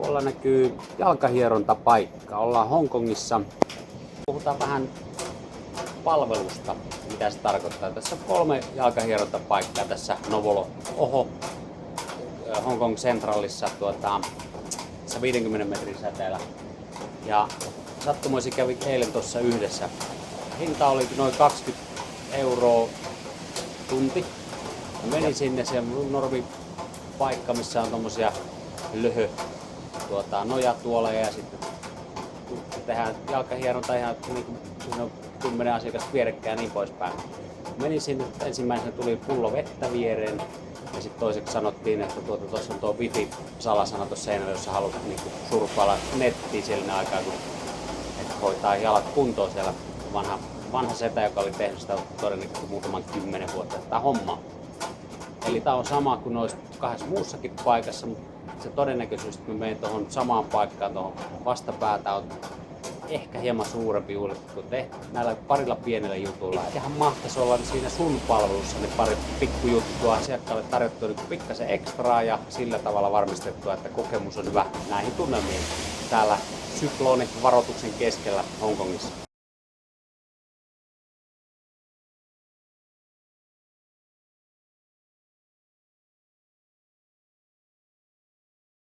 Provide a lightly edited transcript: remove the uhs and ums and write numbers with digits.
Tuolla näkyy jalkahierontapaikka. Ollaan Hongkongissa. Puhutaan vähän palvelusta, mitä se tarkoittaa. Tässä on 3 jalkahierontapaikkaa tässä Novolo Oho Hongkong Centralissa 50 metrin säteellä. Ja sattumoisin kävi eilen tuossa yhdessä. Hinta oli noin 20 € tunti. Menin sinne, se normi paikka, missä on tommosia nojatuoleja ja sitten tehdään jalkahieronta ihan niinku, siinä on 10 asiakasta vierekkäin ja niin poispäin. Menin sinne, ensimmäisenä tuli pullo vettä viereen ja sitten toiseksi sanottiin, että tuossa on tuo wifi-salasana tuossa seinällä, jossa haluat niinku surffailla nettiin siellä aikaa, kun hoitaa jalat kuntoon siellä. Vanha setä, joka oli tehnyt sitä todennäköisesti muutaman 10 vuotta tätä hommaa. Eli tää on sama kuin noissa 2 muussakin paikassa, mutta se todennäköisyys, että me menen tuohon samaan paikkaan, tuohon vastapäätä on ehkä hieman suurempi juuri kuin näillä parilla pienellä jutulla. Eihän mahtaisi olla siinä sun palvelussa ne pari pikkujuttua asiakkaalle tarjottua niin pikkasen ekstraa ja sillä tavalla varmistettua, että kokemus on hyvä näihin tunnelmiin täällä syklonivaroituksen keskellä Hongkongissa.